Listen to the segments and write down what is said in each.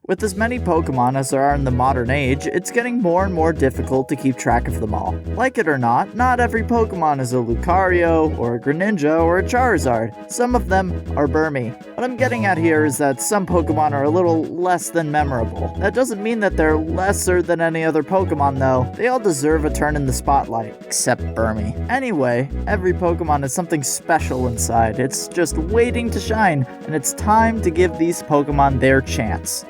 With as many Pokemon as there are in the modern age, it's getting more and more difficult to keep track of them all. Like it or not every Pokemon is a Lucario, or a Greninja, or a Charizard. Some of them are Burmy. What I'm getting at here is that some Pokemon are a little less than memorable. That doesn't mean that they're lesser than any other Pokemon though. They all deserve a turn in the spotlight, except Burmy. Anyway, every Pokemon has something special inside. It's just waiting to shine, and it's time to give these Pokemon their chance.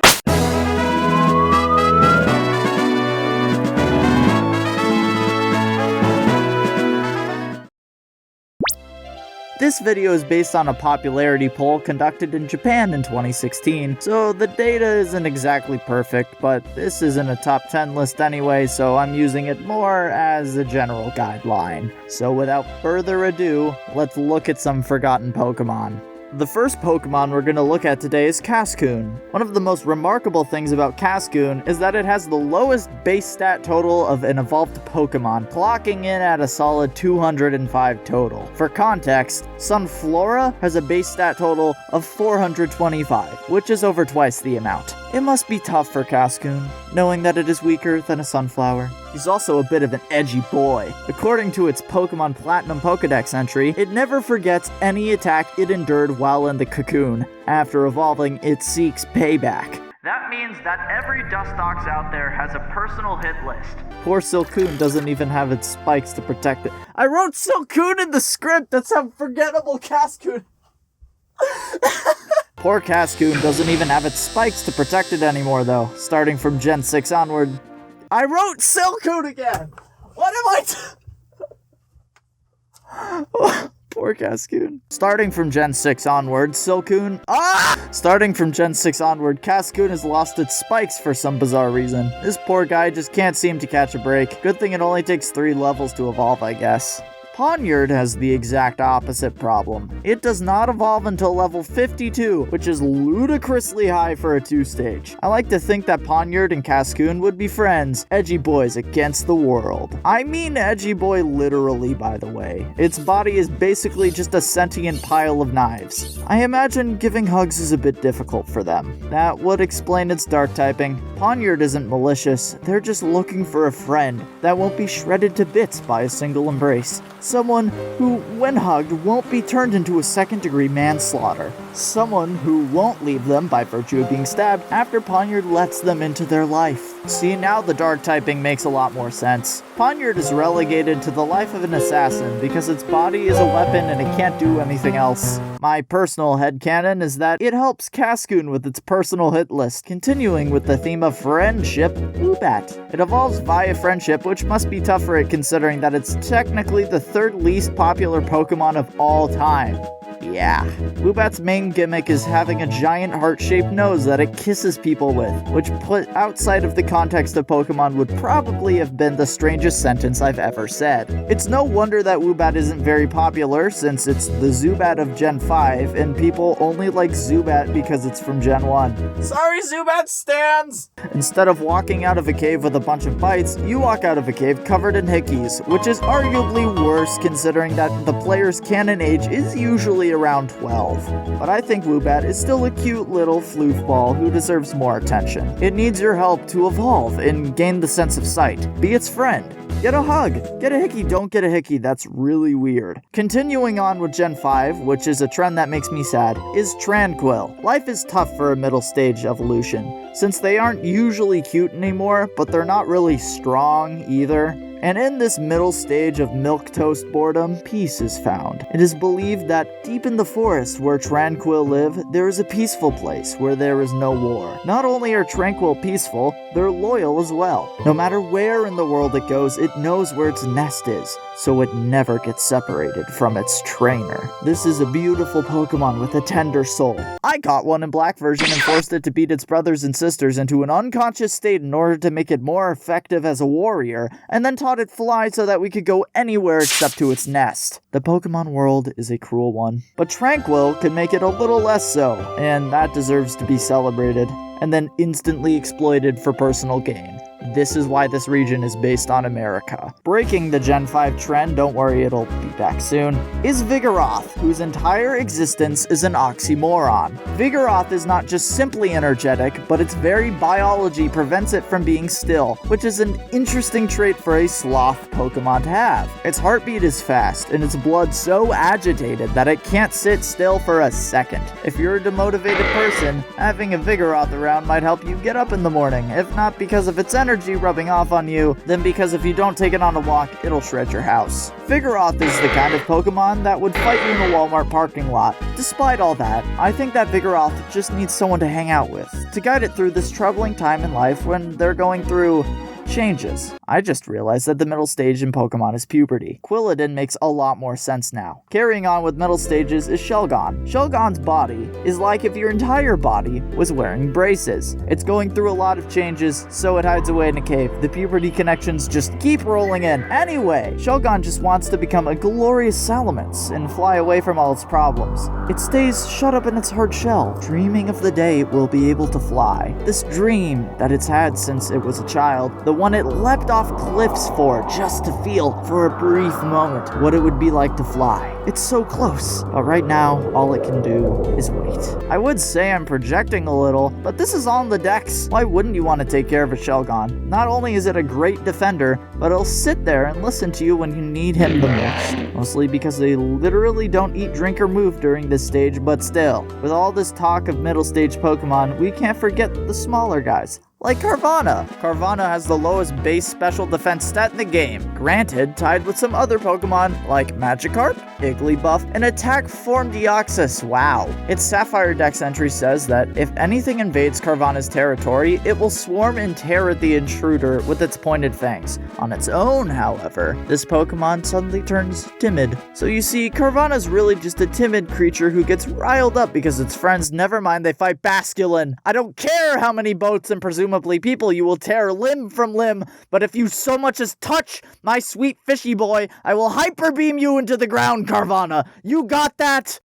This video is based on a popularity poll conducted in Japan in 2016, so the data isn't exactly perfect, but this isn't a top 10 list anyway, so I'm using it more as a general guideline. So without further ado, let's look at some forgotten Pokemon. The first Pokemon we're going to look at today is Cascoon. One of the most remarkable things about Cascoon is that it has the lowest base stat total of an evolved Pokemon, clocking in at a solid 205 total. For context, Sunflora has a base stat total of 425, which is over twice the amount. It must be tough for Cascoon, knowing that it is weaker than a sunflower. He's also a bit of an edgy boy. According to its Pokemon Platinum Pokedex entry, it never forgets any attack it endured while in the cocoon. After evolving, it seeks payback. That means that every Dustox out there has a personal hit list. Poor Silcoon doesn't even have its spikes to protect it. I wrote Silcoon in the script! That's how forgettable Cascoon... Poor Cascoon doesn't even have its spikes to protect it anymore though. Starting from Gen 6 onward... I wrote Silcoon again! What am I Poor Cascoon. Starting from Gen 6 onward, Silcoon... Starting from Gen 6 onward, Cascoon has lost its spikes for some bizarre reason. This poor guy just can't seem to catch a break. Good thing it only takes 3 levels to evolve, I guess. Pawniard has the exact opposite problem. It does not evolve until level 52, which is ludicrously high for a 2-stage. I like to think that Pawniard and Cascoon would be friends, edgy boys against the world. I mean edgy boy literally, by the way. Its body is basically just a sentient pile of knives. I imagine giving hugs is a bit difficult for them. That would explain its dark typing. Pawniard isn't malicious, they're just looking for a friend that won't be shredded to bits by a single embrace. Someone who, when hugged, won't be turned into a second-degree manslaughter. Someone who won't leave them by virtue of being stabbed after Pawniard lets them into their life. See, now the dark typing makes a lot more sense. Pawniard is relegated to the life of an assassin because its body is a weapon and it can't do anything else. My personal headcanon is that it helps Cascoon with its personal hit list. Continuing with the theme of friendship, Zubat. It evolves via friendship, which must be tough for it considering that it's technically the 3rd least popular Pokemon of all time. Yeah. Zubat's main gimmick is having a giant heart-shaped nose that it kisses people with, which put outside of the context of Pokemon would probably have been the strangest sentence I've ever said. It's no wonder that Zubat isn't very popular, since it's the Zubat of Gen 5, and people only like Zubat because it's from Gen 1. Sorry, Zubat stans! Instead of walking out of a cave with a bunch of bites, you walk out of a cave covered in hickeys, which is arguably worse considering that the player's canon age is usually around 12. But I think Zubat is still a cute little floofball who deserves more attention. It needs your help to evolve and gain the sense of sight. Be its friend. Get a hug. Get a hickey, don't get a hickey, that's really weird. Continuing on with Gen 5, which is a trend that makes me sad, is Tranquil. Life is tough for a middle stage evolution, since they aren't usually cute anymore, but they're not really strong either. And in this middle stage of milquetoast boredom, peace is found. It is believed that deep in the forest where Tranquil live, there is a peaceful place where there is no war. Not only are Tranquil peaceful, they're loyal as well. No matter where in the world it goes, it knows where its nest is, so it never gets separated from its trainer. This is a beautiful Pokemon with a tender soul. I caught one in black version and forced it to beat its brothers and sisters into an unconscious state in order to make it more effective as a warrior, and then taught it fly so that we could go anywhere except to its nest. The Pokemon world is a cruel one, but Tranquil can make it a little less so, and that deserves to be celebrated, and then instantly exploited for personal gain. This is why this region is based on America. Breaking the Gen 5 trend, don't worry, it'll be back soon, is Vigoroth, whose entire existence is an oxymoron. Vigoroth is not just simply energetic, but its very biology prevents it from being still, which is an interesting trait for a sloth Pokemon to have. Its heartbeat is fast, and its blood so agitated that it can't sit still for a second. If you're a demotivated person, having a Vigoroth around might help you get up in the morning, if not because of its energy rubbing off on you, then because if you don't take it on a walk, it'll shred your house. Vigoroth is the kind of Pokemon that would fight you in a Walmart parking lot. Despite all that, I think that Vigoroth just needs someone to hang out with, to guide it through this troubling time in life when they're going through changes. I just realized that the middle stage in Pokemon is puberty. Quilladin makes a lot more sense now. Carrying on with middle stages is Shelgon. Shelgon's body is like if your entire body was wearing braces. It's going through a lot of changes, so it hides away in a cave. The puberty connections just keep rolling in. Anyway, Shelgon just wants to become a glorious salamence and fly away from all its problems. It stays shut up in its hard shell, dreaming of the day it will be able to fly. This dream that it's had since it was a child, the one it leapt off cliffs for just to feel for a brief moment what it would be like to fly. It's so close, but right now all it can do is wait. I would say I'm projecting a little, but this is on the decks. Why wouldn't you want to take care of a Shelgon? Not only is it a great defender, but it'll sit there and listen to you when you need him the most. Mostly because they literally don't eat, drink, or move during this stage, but still. With all this talk of middle stage Pokemon, we can't forget the smaller guys. Like Carvanha. Carvanha has the lowest base special defense stat in the game. Granted, tied with some other Pokemon like Magikarp, Igglybuff, and Attack Form Deoxys. Wow. Its Sapphire Dex entry says that if anything invades Carvanha's territory, it will swarm and tear at the intruder with its pointed fangs. On its own, however, this Pokemon suddenly turns timid. So you see, Carvanha's really just a timid creature who gets riled up because its friends never mind they fight Basculin. I don't care how many boats and presumably people you will tear limb from limb, but if you so much as touch my sweet fishy boy, I will hyper beam you into the ground, Carvanha. You got that?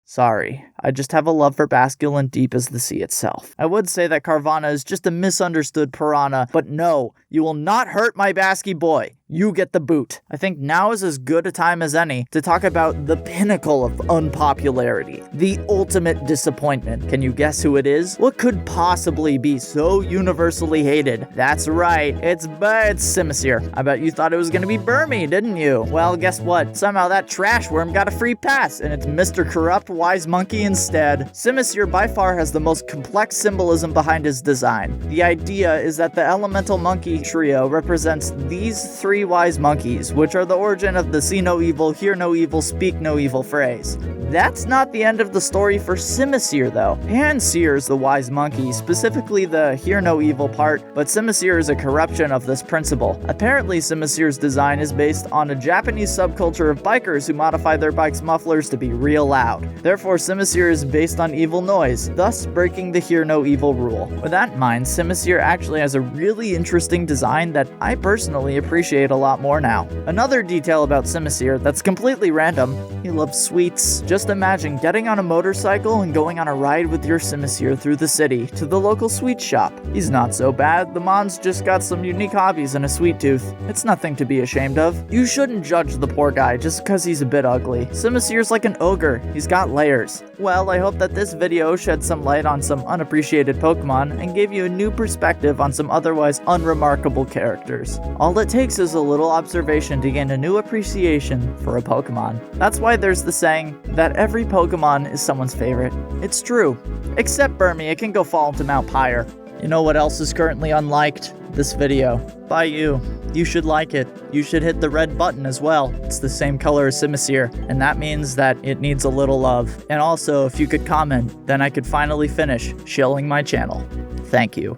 Sorry, I just have a love for Basculin deep as the sea itself. I would say that Carvanha is just a misunderstood piranha, but no, you will not hurt my Basky boy. You get the boot. I think now is as good a time as any to talk about the pinnacle of unpopularity, the ultimate disappointment. Can you guess who it is? What could possibly be so universally hated? That's right, it's Simisear. I bet you thought it was gonna be Burmy, didn't you? Well, guess what? Somehow that trash worm got a free pass, and it's Mr. Corrupt Wise Monkey instead. Simisear by far has the most complex symbolism behind his design. The idea is that the elemental monkey trio represents these three wise monkeys, which are the origin of the see no evil, hear no evil, speak no evil phrase. That's not the end of the story for Simisear though. Pansear is the wise monkey, specifically the hear no evil part, but Simisear is a corruption of this principle. Apparently Simisear's design is based on a Japanese subculture of bikers who modify their bikes' mufflers to be real loud. Therefore Simisear is based on evil noise, thus breaking the hear no evil rule. With that in mind, Simisear actually has a really interesting design that I personally appreciate a lot more now. Another detail about Simisear that's completely random, he loves sweets. Just imagine getting on a motorcycle and going on a ride with your Simisear through the city to the local sweet shop. He's not so bad, the Mon's just got some unique hobbies and a sweet tooth. It's nothing to be ashamed of. You shouldn't judge the poor guy just because he's a bit ugly. Simisear's like an ogre, he's got layers. Well, I hope that this video shed some light on some unappreciated Pokemon and gave you a new perspective on some otherwise unremarkable characters. All it takes is a little observation to gain a new appreciation for a Pokemon. That's why there's the saying that every Pokemon is someone's favorite. It's true. Except Burmy, it can go fall into Mount Pyre. You know what else is currently unliked? This video. By you. You should like it. You should hit the red button as well. It's the same color as Simisear, and that means that it needs a little love. And also, if you could comment, then I could finally finish shilling my channel. Thank you.